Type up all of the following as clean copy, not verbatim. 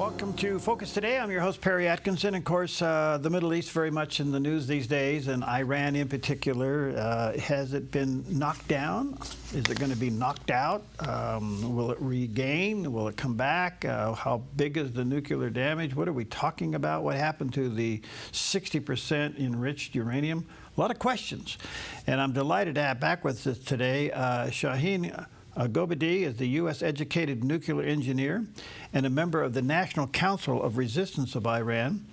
Welcome to Focus Today. I'm your host, Perry Atkinson. Of course, the Middle East very much in the news these days, and Iran in particular. Has it been knocked down? Is it going to be knocked out? Will it regain? Will it come back? How big is the nuclear damage? What are we talking about? What happened to the 60% enriched uranium? A lot of questions. And I'm delighted to have back with us today Shahin Gobadi is the U.S.-educated nuclear engineer and a member of the National Council of Resistance of Iran,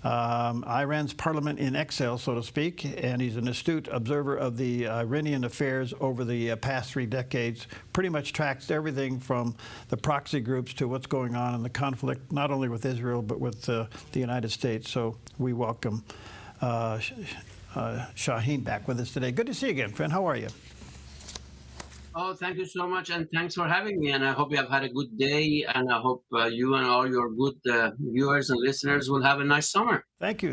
Iran's parliament in exile, so to speak, and he's an astute observer of the Iranian affairs over the past 3 decades, pretty much tracks everything from the proxy groups to what's going on in the conflict, not only with Israel, but with the United States. So we welcome Shahin back with us today. Good to see you again, friend. How are you? Oh, thank you so much, and thanks for having me. And I hope you have had a good day, and I hope you and all your good viewers and listeners will have a nice summer. Thank you,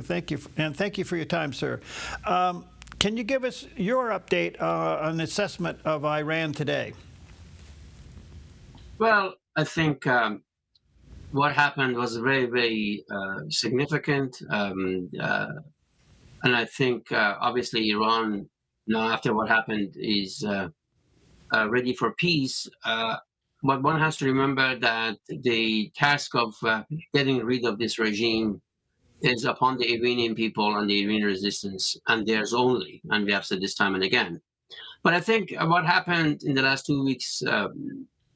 and thank you for your time, sir. Can you give us your update on the assessment of Iran today? Well, I think what happened was very, very significant, and I think obviously Iran, now after what happened, is ready for peace, but one has to remember that the task of getting rid of this regime is upon the Iranian people and the Iranian resistance, and theirs only, and we have said this time and again. But I think what happened in the last 2 weeks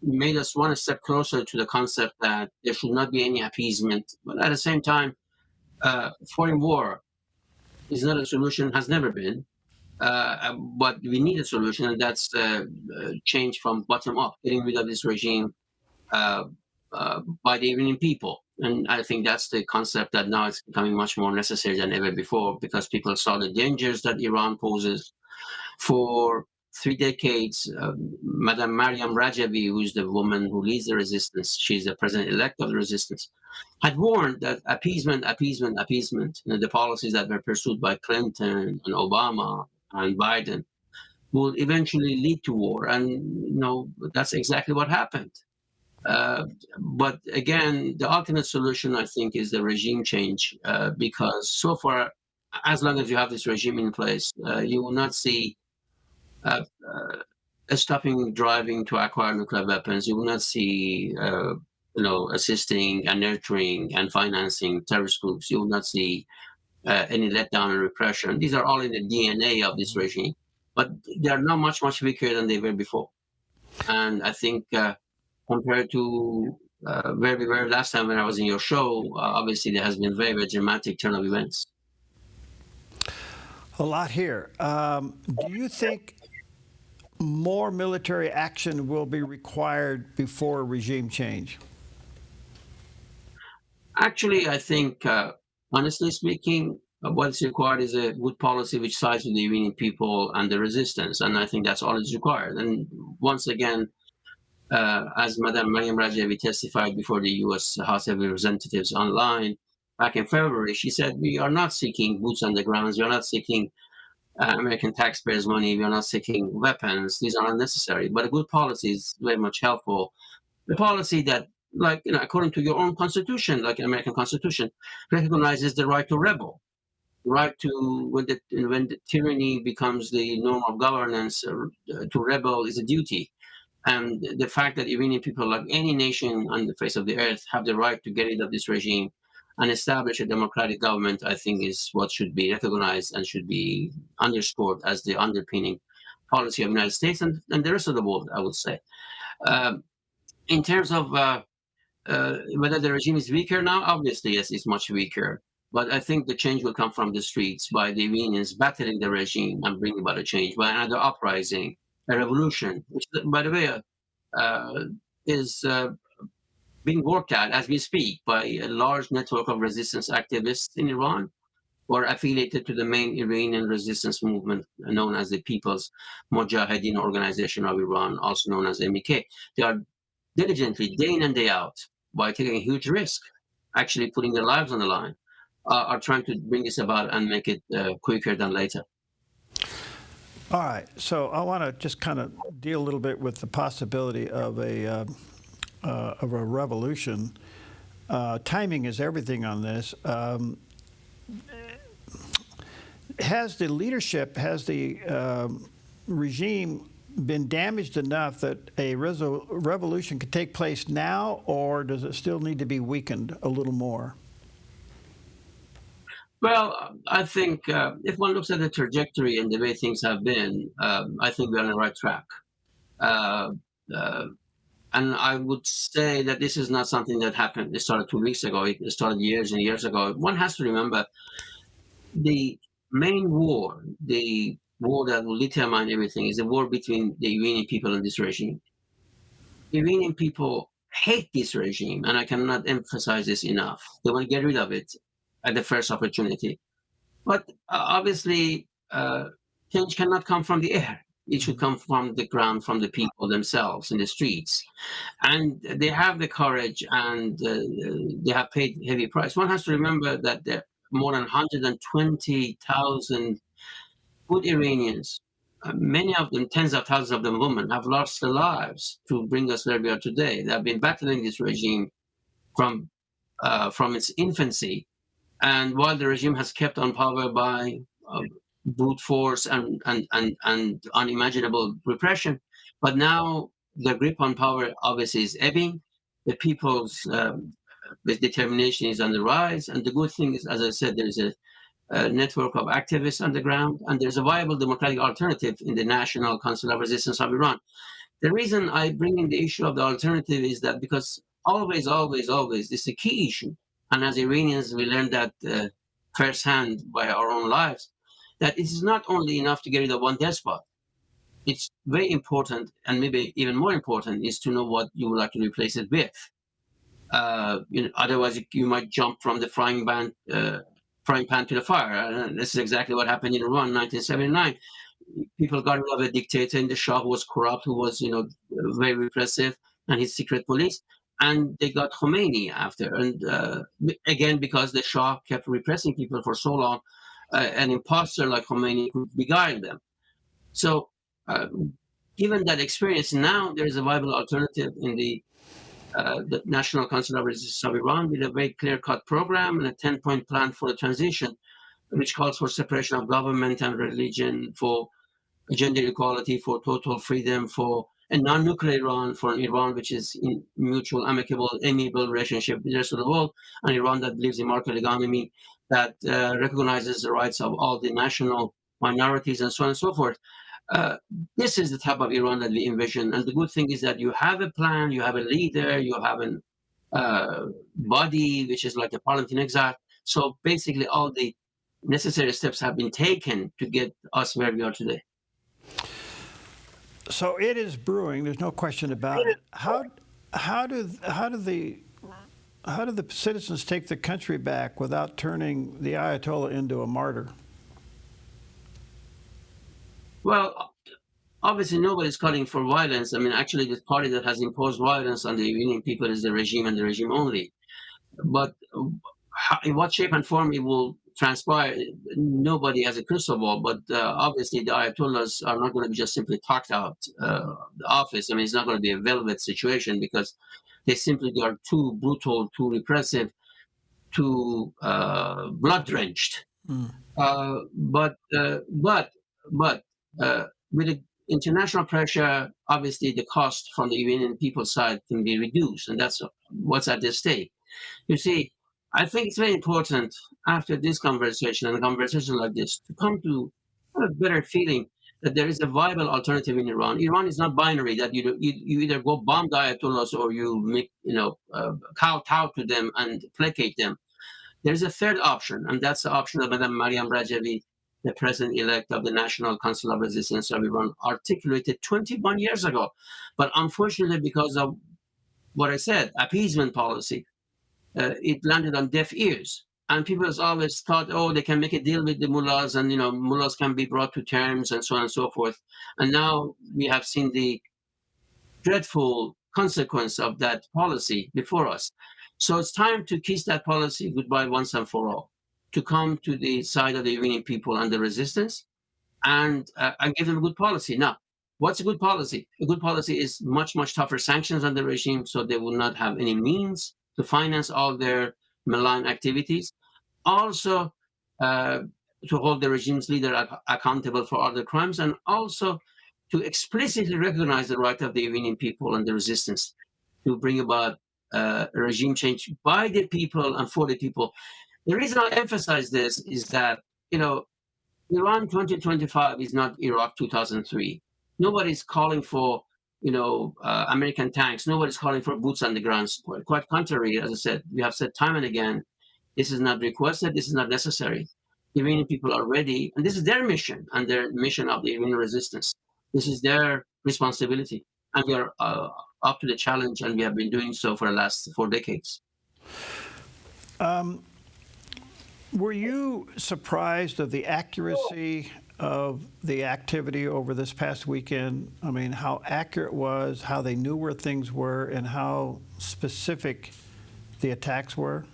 made us one step closer to the concept that there should not be any appeasement, but at the same time, foreign war is not a solution, has never been. But we need a solution, and that's change from bottom up, getting rid of this regime by the Iranian people. And I think that's the concept that now it's becoming much more necessary than ever before, because people saw the dangers that Iran poses. For 3 decades, Madame Mariam Rajavi, who's the woman who leads the resistance, she's the president-elect of the resistance, had warned that appeasement, the policies that were pursued by Clinton and Obama and Biden will eventually lead to war. And that's exactly what happened. But again, the ultimate solution, I think, is the regime change, because so far, as long as you have this regime in place, you will not see stopping driving to acquire nuclear weapons. You will not see assisting and nurturing and financing terrorist groups. You will not see any letdown and repression. These are all in the DNA of this regime, but they are now much, much weaker than they were before. And I think compared to where we were last time when I was in your show, obviously there has been very, very dramatic turn of events. A lot here. Do you think more military action will be required before regime change? Actually, I think honestly speaking, what's required is a good policy which sides with the Iranian people and the resistance, and I think that's all is required. And once again, as Madame Mariam Rajavi testified before the U.S. House of Representatives online back in February, she said, we are not seeking boots on the ground, we are not seeking American taxpayers' money, we are not seeking weapons. These are unnecessary, but a good policy is very much helpful. The policy that, according to your own constitution, like American Constitution, recognizes the right to rebel, right to when the tyranny becomes the norm of governance, to rebel is a duty. And the fact that Iranian people, like any nation on the face of the earth, have the right to get rid of this regime and establish a democratic government, I think is what should be recognized and should be underscored as the underpinning policy of the United States and the rest of the world, I would say. In terms of whether the regime is weaker now, obviously, yes, it's much weaker. But I think the change will come from the streets, by the Iranians battling the regime and bringing about a change, by another uprising, a revolution, which, by the way, is being worked at as we speak by a large network of resistance activists in Iran who are affiliated to the main Iranian resistance movement known as the People's Mujahideen Organization of Iran, also known as MEK. They are diligently, day in and day out, by taking a huge risk, actually putting their lives on the line, are trying to bring this about and make it quicker than later. All right, so I want to just kind of deal a little bit with the possibility of a revolution timing is everything on this. Has the leadership, has the regime been damaged enough that a revolution could take place now, or does it still need to be weakened a little more? Well, I think if one looks at the trajectory and the way things have been, I think we're on the right track. Uh, uh, and I would say that this is not something that happened. It started 2 weeks ago. It started years and years ago. One has to remember the main war, the war that will determine everything, is the war between the Iranian people and this regime. The Iranian people hate this regime, and I cannot emphasize this enough. They want to get rid of it at the first opportunity. But obviously, change cannot come from the air. It should come from the ground, from the people themselves in the streets. And they have the courage, and they have paid heavy price. One has to remember that there are more than 120,000 good Iranians, many of them, tens of thousands of them women, have lost their lives to bring us where we are today. They have been battling this regime from its infancy. And while the regime has kept on power by brute force and unimaginable repression, but now the grip on power obviously is ebbing. The people's determination is on the rise. And the good thing is, as I said, there's a network of activists on the ground, and there's a viable democratic alternative in the National Council of Resistance of Iran. The reason I bring in the issue of the alternative is that because always, always, always, this is a key issue. And as Iranians, we learned that firsthand by our own lives, that it is not only enough to get rid of one despot. It's very important, and maybe even more important, is to know what you would like to replace it with. Otherwise, you might jump from the frying pan to the fire. And this is exactly what happened in Iran in 1979. People got rid of a dictator in the Shah who was corrupt, who was, very repressive, and his secret police. And they got Khomeini after. And again, because the Shah kept repressing people for so long, an imposter like Khomeini could beguile them. So given that experience, now there is a viable alternative in the National Council of Resistance of Iran with a very clear-cut program and a 10-point plan for the transition, which calls for separation of government and religion, for gender equality, for total freedom, for a non-nuclear Iran, for an Iran which is in mutual, amicable, amiable relationship with the rest of the world, an Iran that believes in market economy, that recognizes the rights of all the national minorities, and so on and so forth. This is the type of Iran that we envision. And the good thing is that you have a plan, you have a leader, you have a body, which is like a parliament in exile. So basically all the necessary steps have been taken to get us where we are today. So it is brewing. There's no question about it. How do the citizens take the country back without turning the Ayatollah into a martyr? Well, obviously nobody's calling for violence. I mean, actually, the party that has imposed violence on the Iranian people is the regime and the regime only. But in what shape and form it will transpire, nobody has a crystal ball. But obviously, the Ayatollahs are not going to be just simply talked out the office. I mean, it's not going to be a velvet situation because they simply are too brutal, too repressive, too blood-drenched. But with the international pressure, obviously the cost from the Iranian people's side can be reduced, and that's what's at stake. You see, I think it's very important after this conversation and a conversation like this to come to a better feeling that there is a viable alternative in Iran. Iran is not binary, that you either go bomb the Ayatollahs or you make, kowtow to them and placate them. There is a third option, and that's the option that Madam Mariam Rajavi, the president-elect of the National Council of Resistance of Iran, articulated 21 years ago. But unfortunately, because of what I said, appeasement policy, it landed on deaf ears. And people have always thought, oh, they can make a deal with the mullahs, and mullahs can be brought to terms, and so on and so forth. And now we have seen the dreadful consequence of that policy before us. So it's time to kiss that policy goodbye once and for all, to come to the side of the Iranian people and the resistance, and give them a good policy. Now, what's a good policy? A good policy is much, much tougher sanctions on the regime, so they will not have any means to finance all their malign activities, also uh, to hold the regime's leader accountable for other crimes, and also to explicitly recognize the right of the Iranian people and the resistance to bring about regime change by the people and for the people. The reason I emphasize this is that, you know, Iran 2025 is not Iraq 2003. Nobody's calling for, American tanks. Nobody's calling for boots on the ground. Quite contrary, as I said, we have said time and again, this is not requested. This is not necessary. Iranian people are ready, and this is their mission and their mission of the Iranian resistance. This is their responsibility, and we are up to the challenge, and we have been doing so for the last 4 decades. Were you surprised of the accuracy of the activity over this past weekend? I mean, how accurate it was, how they knew where things were, and how specific the attacks were?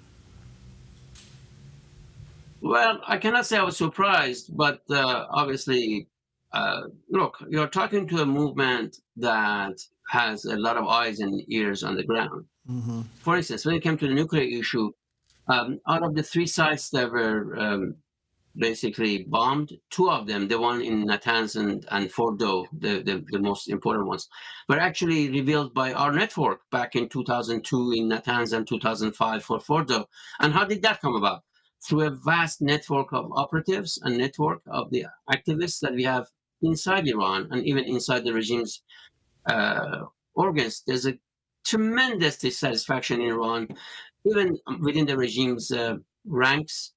Well, I cannot say I was surprised, but obviously, look, you're talking to a movement that has a lot of eyes and ears on the ground. Mm-hmm. For instance, when it came to the nuclear issue, out of the 3 sites that were basically bombed, 2 of them, the one in Natanz and theDove, the most important ones, were actually revealed by our network back in 2002 in Natanz and 2005 for theDove. And how did that come about? Through a vast network of operatives and network of the activists that we have inside Iran and even inside the regime's organs. There's a tremendous dissatisfaction in Iran, even within the regime's ranks.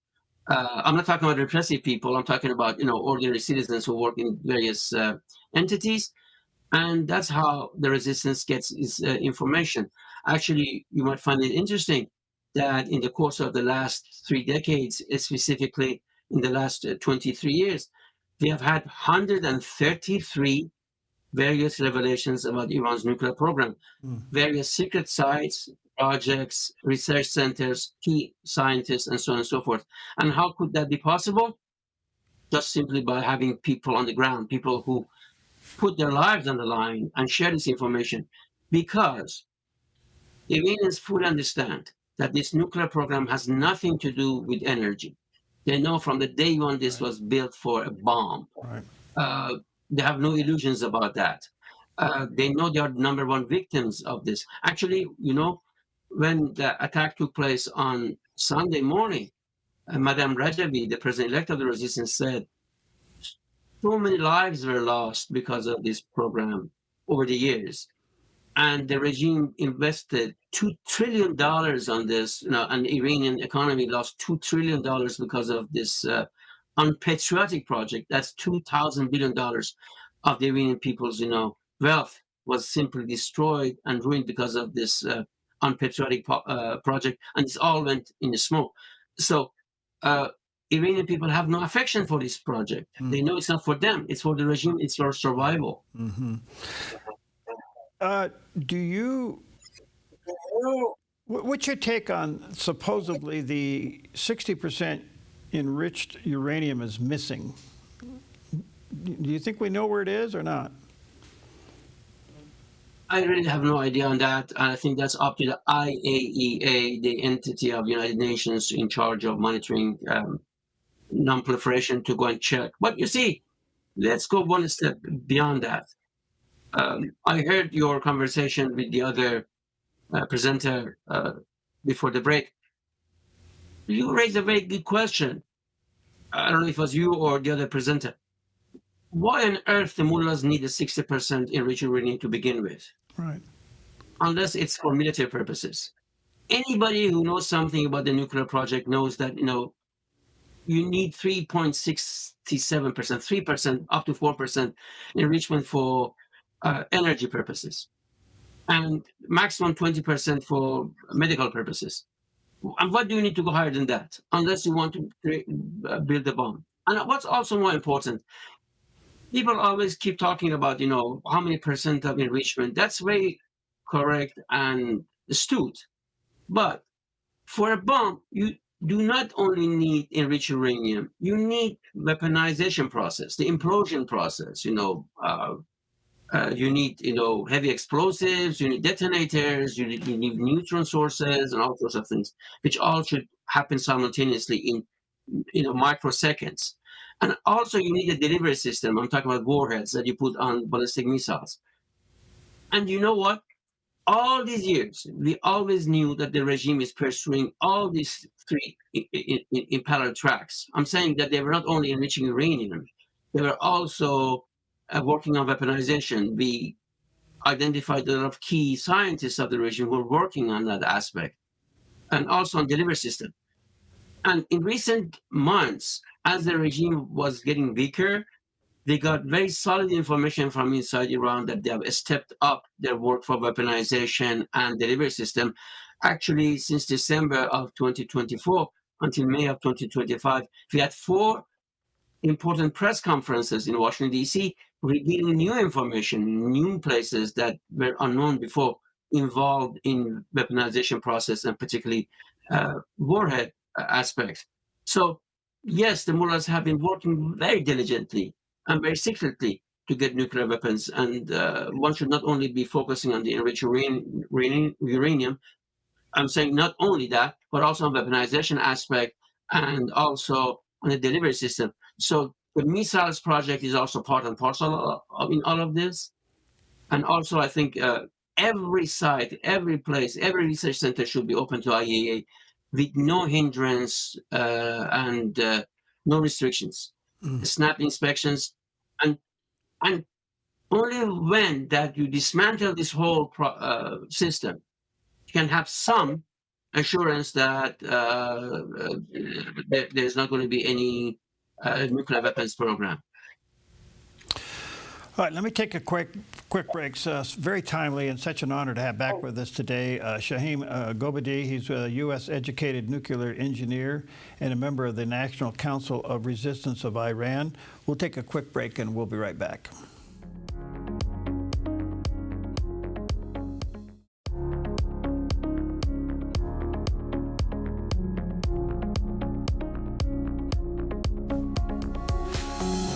I'm not talking about repressive people. I'm talking about ordinary citizens who work in various entities, and that's how the resistance gets its information. Actually, you might find it interesting that in the course of the last 3 decades, specifically in the last 23 years, we have had 133 various revelations about Iran's nuclear program, various secret sites, projects, research centers, key scientists, and so on and so forth. And how could that be possible? Just simply by having people on the ground, people who put their lives on the line and share this information, because the Iranians fully understand that this nuclear program has nothing to do with energy. They know from the day one this was built for a bomb. Right. They have no illusions about that. They know they are number 1 victims of this. Actually, when the attack took place on Sunday morning, Madame Rajavi, the president-elect of the resistance, said so many lives were lost because of this program over the years. And the regime invested $2 trillion on this, and the Iranian economy lost $2 trillion because of this unpatriotic project. That's $2,000 billion of the Iranian people's, wealth was simply destroyed and ruined because of this unpatriotic project, and this all went in the smoke. So Iranian people have no affection for this project. They know it's not for them. It's for the regime. It's for survival. Mm-hmm. What's your take on supposedly the 60% enriched uranium is missing? Do you think we know where it is or not? I really have no idea on that. And I think that's up to the IAEA, the entity of United Nations in charge of monitoring non-proliferation, to go and check. But you see, let's go one step beyond that. I heard your conversation with the other presenter before the break. You raised a very good question. I don't know if it was you or the other presenter. Why on earth the mullahs need a 60% enriched uranium to begin with? Right. Unless it's for military purposes. Anybody who knows something about the nuclear project knows that, you need 3.67%, 3%, up to 4% enrichment for energy purposes, and maximum 20% for medical purposes. And what do you need to go higher than that, unless you want to build a bomb? And what's also more important, people always keep talking about, how many percent of enrichment. That's very correct and astute. But for a bomb, you do not only need enriched uranium, you need weaponization process, the implosion process, You need, heavy explosives, you need detonators, you need neutron sources, and all sorts of things, which all should happen simultaneously in, microseconds. And also, you need a delivery system. I'm talking about warheads that you put on ballistic missiles. And you know what? All these years, we always knew that the regime is pursuing all these three in parallel tracks. I'm saying that they were not only enriching uranium, they were also working on weaponization. We identified a lot of key scientists of the regime who were working on that aspect, and also on delivery system. And in recent months, as the regime was getting weaker, they got very solid information from inside Iran that they have stepped up their work for weaponization and delivery system. Actually, since December of 2024 until May of 2025, we had 4 important press conferences in Washington, D.C., revealing new information, new places that were unknown before involved in weaponization process, and particularly warhead aspects. So, yes, the mullahs have been working very diligently and very secretly to get nuclear weapons. And one should not only be focusing on the enriched uranium. I'm saying not only that, but also on weaponization aspect, and also on the delivery system. So the missiles project is also part and parcel of in all of this. And also, I think every site, every place, every research center should be open to IAEA with no hindrance and no restrictions. Snap inspections, and and only when that you dismantle this whole system, you can have some assurance that there's not going to be any nuclear weapons program. All right, let me take a quick break. Very timely and such an honor to have back with us today Shahin Gobadi. He's a U.S. educated nuclear engineer and a member of the National Council of Resistance of Iran. We'll take a quick break and we'll be right back.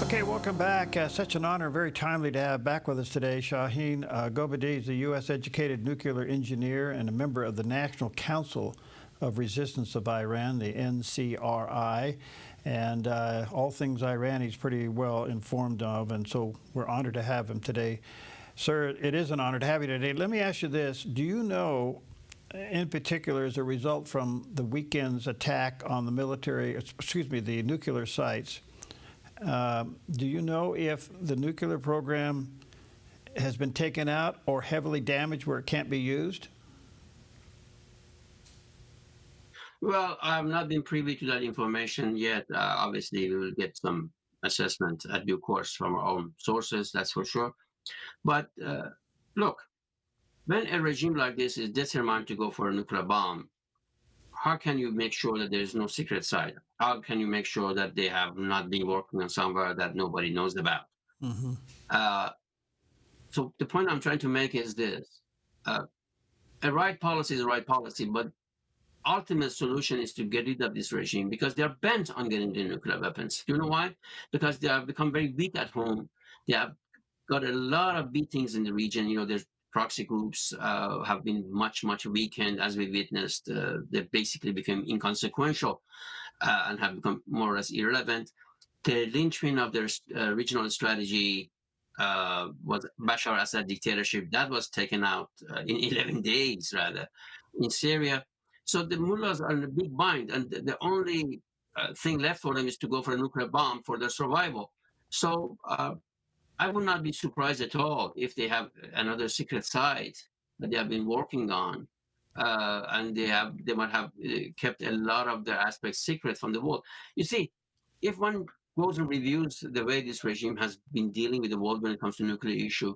Okay, welcome back. Such an honor, very timely to have back with us today Shahin Gobadi. Is a U.S. educated nuclear engineer and a member of the National Council of Resistance of Iran, the NCRI. And all things Iran he's pretty well informed of, and so we're honored to have him today. Sir, it is an honor to have you today. Let me ask you this. Do you know, in particular, as a result from the weekend's attack on the the nuclear sites, do you know if the nuclear program has been taken out or heavily damaged where it can't be used? Well, I've not been privy to that information yet. Obviously, we will get some assessment at due course from our own sources, that's for sure. But look, when a regime like this is determined to go for a nuclear bomb, how can you make sure that there is no secret side? How can you make sure that they have not been working on somewhere that nobody knows about? Mm-hmm. So the point I'm trying to make is this. A right policy is a right policy, but ultimate solution is to get rid of this regime because they're bent on getting the nuclear weapons. Do you know why? Because they have become very weak at home. They have got a lot of beatings in the region. There's proxy groups have been much weakened, as we witnessed. They basically became inconsequential and have become more or less irrelevant. The linchpin of their regional strategy was Bashar Assad dictatorship. That was taken out in 11 days, rather, in Syria. So the mullahs are in a big bind, and the only thing left for them is to go for a nuclear bomb for their survival. So I would not be surprised at all if they have another secret site that they have been working on, and they might have kept a lot of their aspects secret from the world. You see, if one goes and reviews the way this regime has been dealing with the world when it comes to nuclear issue,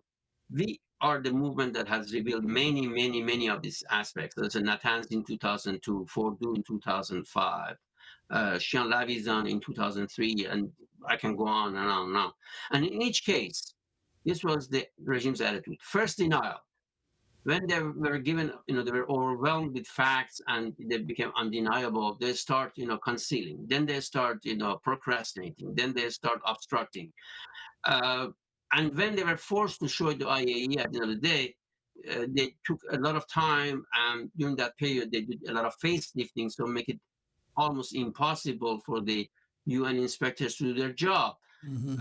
we are the movement that has revealed many of these aspects. There's Natanz in 2002, Fordow in 2005, Shian Lavizan in 2003, and I can go on and on and on. And in each case, this was the regime's attitude. First, denial. When they were given, they were overwhelmed with facts and they became undeniable, they start, concealing. Then they start, procrastinating. Then they start obstructing. And when they were forced to show it to IAEA at the end of the day, they took a lot of time, and during that period, they did a lot of facelifting, so make it almost impossible for the UN inspectors to do their job. Hmm.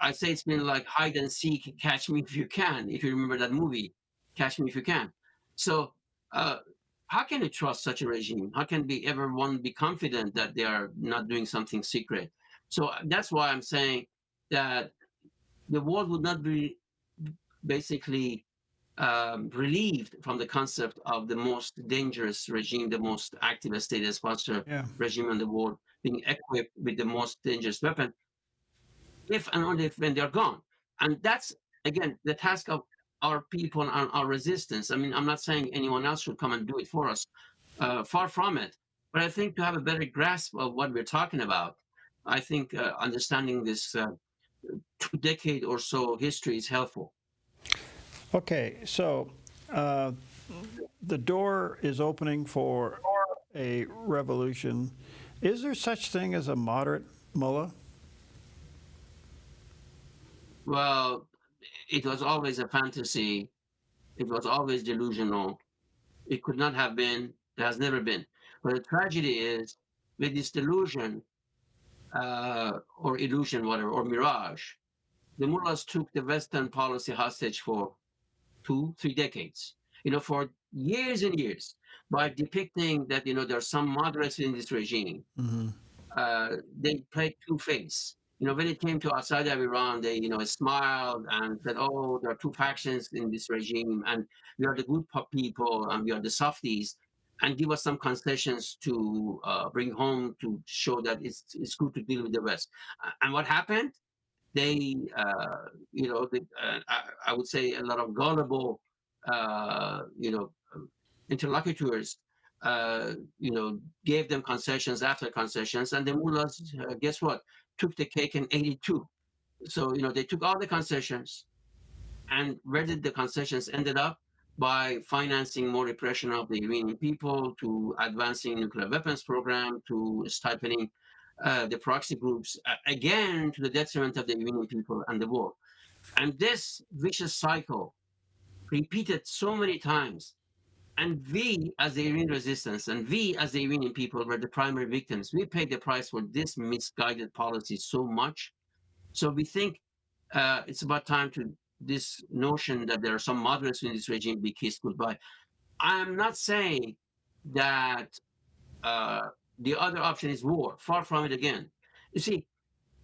I say it's been like hide and seek, catch me if you can. If you remember that movie, Catch Me If You Can. So, uh, how can you trust such a regime? How can we ever one be confident that they are not doing something secret? So that's why I'm saying that the world would not be basically relieved from the concept of the most dangerous regime, the most active state sponsor Yeah. regime in the world being equipped with the most dangerous weapon, if and only if when they're gone. And that's, again, the task of our people and our resistance. I mean, I'm not saying anyone else should come and do it for us. Far from it. But I think to have a better grasp of what we're talking about, I think understanding this 2 decade or so history is helpful. Okay, so uh, the door is opening for a revolution. Is there such thing as a moderate mullah? Well, it was always a fantasy. It was always delusional. It could not have been. It has never been. But the tragedy is, with this delusion or illusion, whatever, or mirage, the mullahs took the Western policy hostage for 2, 3 decades. For years and years, by depicting that there are some moderates in this regime, Hmm. they played two-face. When it came to outside of Iran, they, smiled and said, "Oh, there are two factions in this regime, and we are the good people, and we are the softies," and give us some concessions to bring home to show that it's good to deal with the West. And what happened? They, I would say, a lot of gullible, interlocutors, uh, you know, gave them concessions after concessions, and the mullahs, guess what, took the cake and ate it too. So, they took all the concessions, and where did the concessions ended up? By financing more repression of the Iranian people, to advancing nuclear weapons program, to stifling the proxy groups, again to the detriment of the Iranian people and the world. And this vicious cycle repeated so many times. And we, as the Iranian resistance, and we, as the Iranian people, were the primary victims. We paid the price for this misguided policy so much. So we think it's about time to this notion that there are some moderates in this regime be kissed goodbye. I am not saying that the other option is war. Far from it again. You see,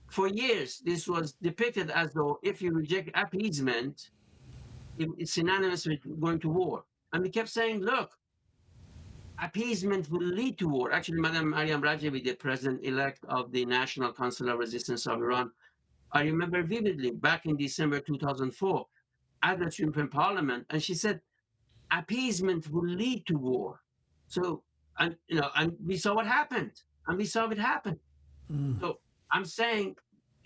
for years, this was depicted as though if you reject appeasement, it's synonymous with going to war. And we kept saying, look, appeasement will lead to war. Actually, Madam Mariam Rajavi, the president-elect of the National Council of Resistance of Iran, I remember vividly back in December 2004 at the European Parliament, and she said, appeasement will lead to war. So, and we saw what happened, and we saw it happen. Mm. So I'm saying,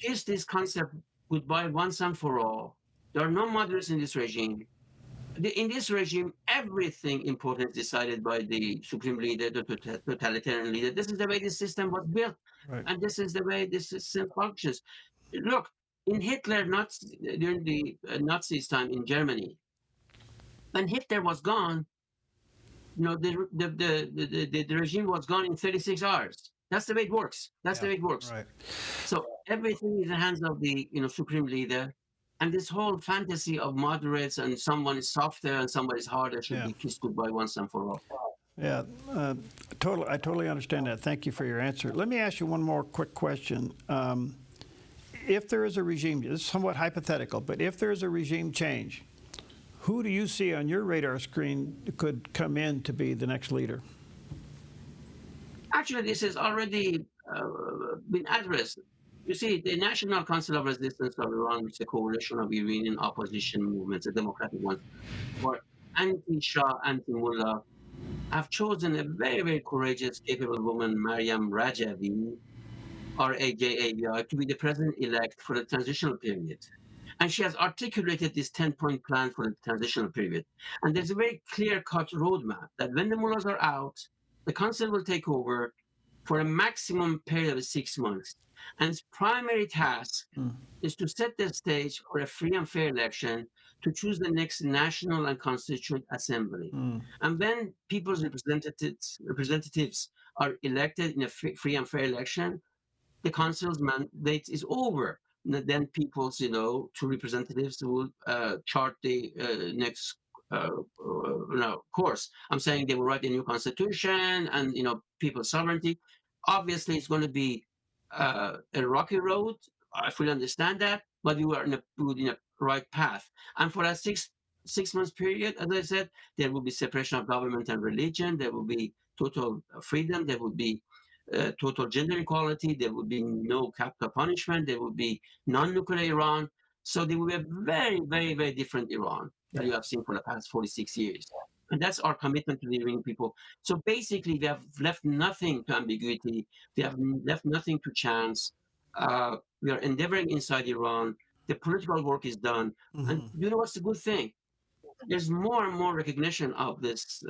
is this concept goodbye once and for all? There are no moderates in this regime. In this regime, everything important is decided by the supreme leader, the totalitarian leader. This is the way this system was built, Right. and this is the way this system functions. Look, in Hitler, during the Nazis' time in Germany, when Hitler was gone, the regime was gone in 36 hours. That's the way it works. That's the Yeah. way it works. Right. So everything is in the hands of the supreme leader, and this whole fantasy of moderates and someone is softer and somebody is harder should Yeah. be kissed goodbye once and for all. Yeah. I totally understand that. Thank you for your answer. Let me ask you one more quick question. If there is a regime, this is somewhat hypothetical, but if there is a regime change, who do you see on your radar screen could come in to be the next leader? Actually, this has already been addressed. You see, the National Council of Resistance of Iran, which is a coalition of Iranian opposition movements, the democratic ones, were anti-Shah, anti-Mullah, have chosen a very, very courageous, capable woman, Mariam Rajavi, RAJAVI, to be the president-elect for the transitional period. And she has articulated this 10-point plan for the transitional period. And there's a very clear-cut roadmap that when the mullahs are out, the council will take over, for a maximum period of 6 months. And its primary task is to set the stage for a free and fair election to choose the next National and Constituent Assembly. And when people's representatives are elected in a free and fair election, the council's mandate is over. Then people's, two representatives will chart the next course. I'm saying they will write a new constitution and, people's sovereignty. Obviously, it's going to be a rocky road. I fully understand that, but we are in a right path. And for a six months period, as I said, there will be separation of government and religion. There will be total freedom. There will be total gender equality. There will be no capital punishment. There will be non-nuclear Iran. So there will be a very, very, very different Iran that you have seen for the past 46 years. And that's our commitment to the Iranian people. So basically, we have left nothing to ambiguity. We have left nothing to chance. We are endeavoring inside Iran. The political work is done. And you know what's the good thing? There's more and more recognition of this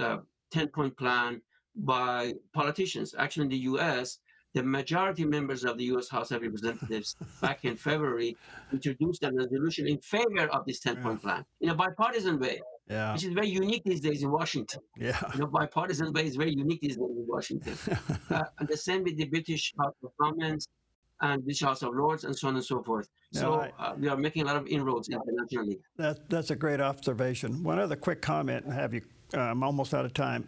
10-point plan by politicians. Actually, in the U.S., the majority members of the U.S. House of Representatives back in February introduced a resolution in favor of this 10-point plan in a bipartisan way, which is very unique these days in Washington. Bipartisan way is very unique these days in Washington. And the same with the British House of Commons and British House of Lords, and so on and so forth. So we are making a lot of inroads internationally. That's a great observation. One other quick comment, and have you? I'm almost out of time.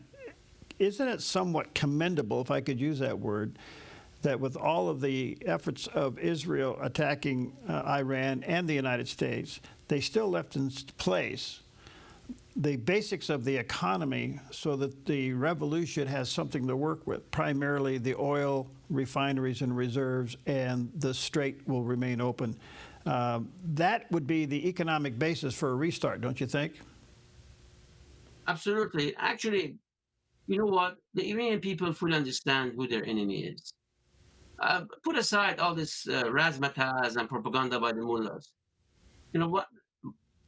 Isn't it somewhat commendable, if I could use that word, that with all of the efforts of Israel attacking Iran and the United States, they still left in place the basics of the economy so that the revolution has something to work with, primarily the oil refineries and reserves, and the strait will remain open. That would be the economic basis for a restart, don't you think? Absolutely. Actually, you know what? The Iranian people fully understand who their enemy is. Put aside all this razzmatazz and propaganda by the mullahs. You know what?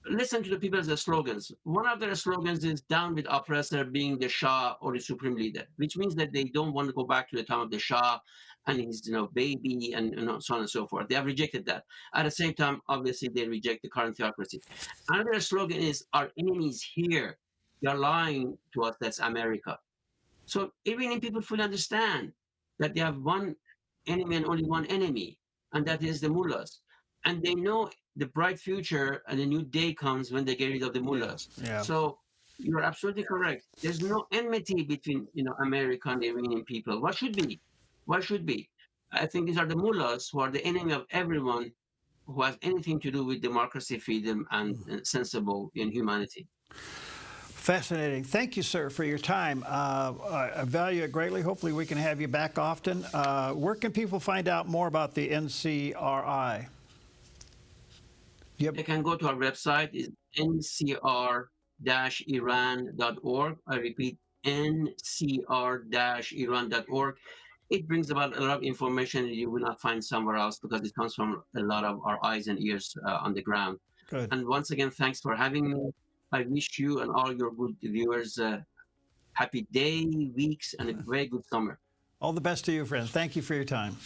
Listen to the people's slogans. One of their slogans is "down with oppressor," being the Shah or the supreme leader, which means that they don't want to go back to the time of the Shah and his baby and so on and so forth. They have rejected that. At the same time, obviously, they reject the current theocracy. Another slogan is "our enemy is here. They are lying to us. That's America." So Iranian people fully understand that they have one enemy and only one enemy, and that is the mullahs. And they know the bright future and a new day comes when they get rid of the mullahs. So you're absolutely correct. There's no enmity between American and Iranian people. What should be? Why should be? I think these are the mullahs who are the enemy of everyone who has anything to do with democracy, freedom, and sensible in humanity. Fascinating. Thank you, sir, for your time. I value it greatly. Hopefully we can have you back often. Where can people find out more about the NCRI? They can go to our website, is ncr-iran.org. I repeat, ncr-iran.org. It brings about a lot of information you will not find somewhere else because it comes from a lot of our eyes and ears on the ground. Good. And once again, thanks for having me. I wish you and all your good viewers happy day, weeks, and a very good summer. All the best to you, friends. Thank you for your time.